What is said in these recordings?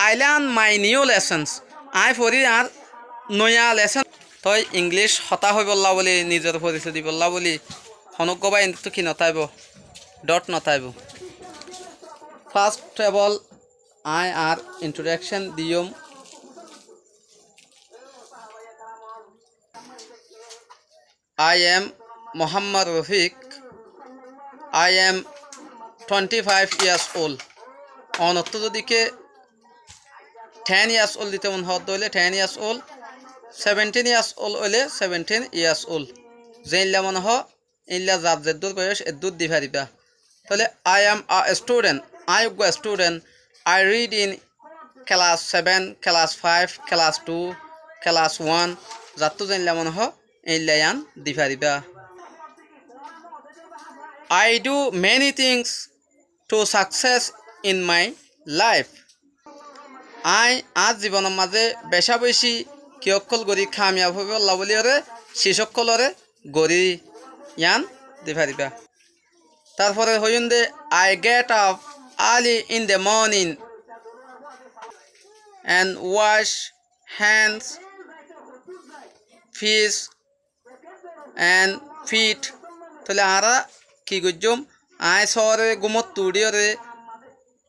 I learn my new lessons. I পড়ি আর নয়া লেসন তই ইংলিশ হতা হৈ বললা বলি নিজের পরিচয় দি বললা বলি হনক বাই তো কি নতাইব ডট নতাইব first of all I are introduction দিয়ম I am Muhammad Rafiq. I am 25 years old. অনত্ত দিকে 10 years old দিতে মন হদ হইলে 10 years old 17 years old হইলে 17 years old জেনলা মন হ ইল্লা জাব জেদুর বয়স এদুর দি পারিবা তাহলে I am a student. I am a student. I read in class 7, class 5, class 2, class 1 জাতু জেনলা মন হ ইল্লা ইয়ান দি পারিবা I do many things to success in my life. I আজ জীবনের মাঝে বেশা বেশি কিয়কল গরি কামিয়াব হবে আল্লাহ বলিরে শিশকলরে গরি ইয়ান দি পারিবা তারপরে হইন দে I get up early in the morning and wash hands, face and feet. তাহলে আরা কি গজম I সরে গুমত তুড়িরে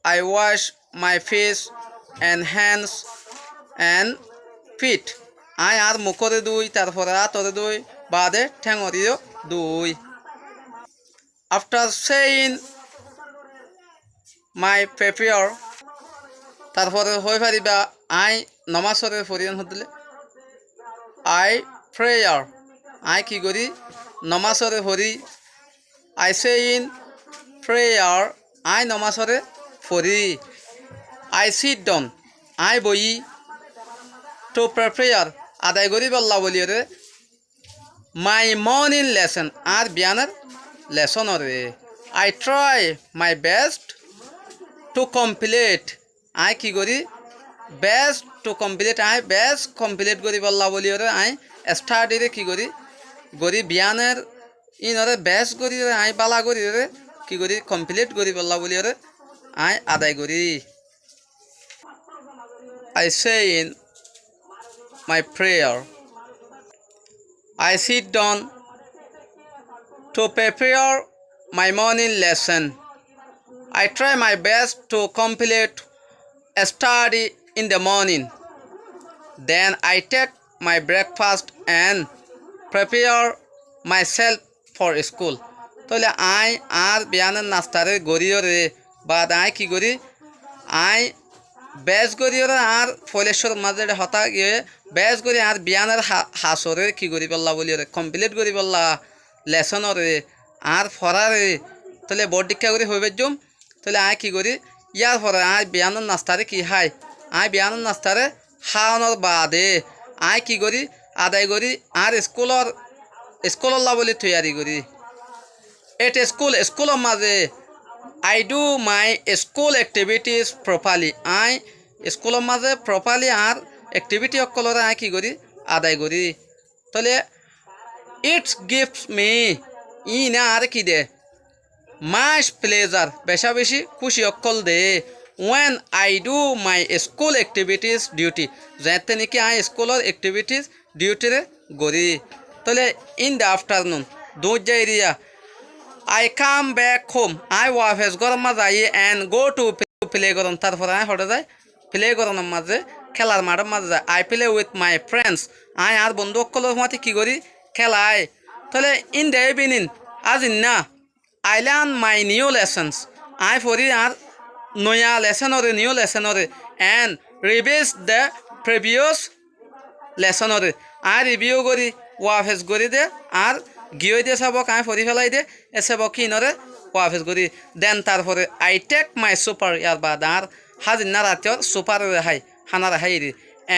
I wash my face and hands and feet. I আর মুখরে দুই তারপরে আতরে দুই বাদে ঠ্যাঙরিও দুই after saying my prayer তারপরে হই পারিবা I নমাজরে ফরিয়ান হদলে I prayer I কি করি নমাজরে ফরি I say in prayer I নমাজরে ফরি I sit down I বই to prepare আদায় করি বল্লা বলিরে my morning lesson R বিয়ানের lesson রে I try my best to complete I কি করি best to complete I best complete করি বল্লা বলিরে I study রে কি করি গরি বিয়ানের ইনরে বেস্ট করি রে I বালা করি রে কি করি কমপ্লিট করি বল্লা বলিরে I আদায় করি I say in my prayer I sit down to prepare my morning lesson I try my best to complete a study in the morning then I take my breakfast and prepare myself for school তাহলে I আর বিয়ানের নাস্তারে গরিয়রে বাদ I কি করি I বেশ গরিয়রে আর ফলেশ্বর মাঝে হতা গিয়ে বেশ করি আর বিয়ানের হাসরে কি করি বললা বলিরে কমপ্লিট করি বললা লেসনরে আর ফরারে তাহলে বোর্ড দীক্ষা করে হইবে জম তাহলে I কি করি ইয়ার পরে I বিয়ানের নাস্তারে কি হাই I বিয়ানের নাস্তারে খাওয়ানোর বাদে I কি করি আদায় করি আর স্কুলর বলি তৈয়ারি করি এট স্কুলের মাঝে I do my school activities properly I স্কুলের মাঝে properly আর activity অকলরে I কি করি আদায় করি তাহলে it gives me ইনা আর কি দে much pleasure বেশা বেশি খুশি অকল দে when I do my school activities duty যাতে নাকি I স্কুলের activities duty রে করি তাহলে in the afternoon দুজা area I come back home I office গরম মাঝে and go to play গরম তারপর I হটে যাই প্লে গরমের মাঝে খেলার মাঠের মাঝে যাই I play with my friends I আর বন্ধু সকলের মাঝে কি করি খেলাই তাহলে in the evening আজ না I learn my new lessons I পড়ি আর নয়া লেসনরে নিউ লেসনরে and revise the previous লেসনরে I review করি ওয়াফেস করি দে আর গিয়ে দিয়ে চাবক I পড়ি ফেলাই দে এসে বকি নরে ওয়াফেস করি দেন তারপরে I take my super ইয়ার বাদ আর হাজিনা রাতের সুপার হাই হানার হাই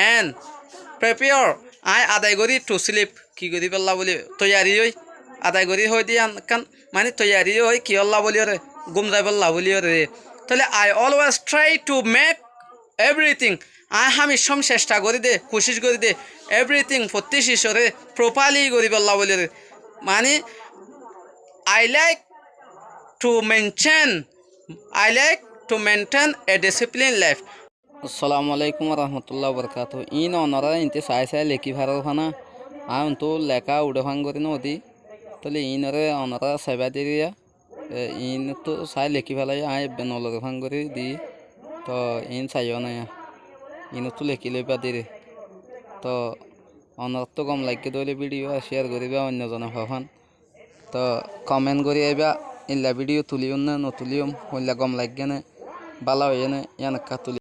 and prepare I আদায় করি to sleep কি করি বললা বলি তৈয়ারি হই আদায় করি হই দিয়ে কান মানে তৈয়ারি হই কি আল্লাহ বলি রে গুম যাই বললা বলি রে তাহলে I always try to make everything I হামিশম চেষ্টা করি দে কোশিশ করি দে everything প্রতি শিশরে প্রপারলি করি বললা বলি রে মানে I like to maintain a disciplined life আসসালামু আলাইকুম রহমতুল্লাহ বরকাত ইন অনরা ইনতে সাই লেখি ভারো ফানা আন তো লেখা উড়ে ভাঙ করে নদী তাহলে ইনরে অনরা সেবা দিয়া ইন তো সাই লেখি ফেলাই আই নলরে ভাঙ করে দি তো ইন চাইও না ইন তো লেখি লইবা দিরে তো অনর তো গম লাগে দলে ভিডিও শেয়ার করিবা অন্যজনে ভাবান তো কমেন্ট করি আইবা ইল্লা ভিডিও তুলিও না নতুলিও হইলা গম লাগে না বালা হইয়া না ইয়ানকা তুলি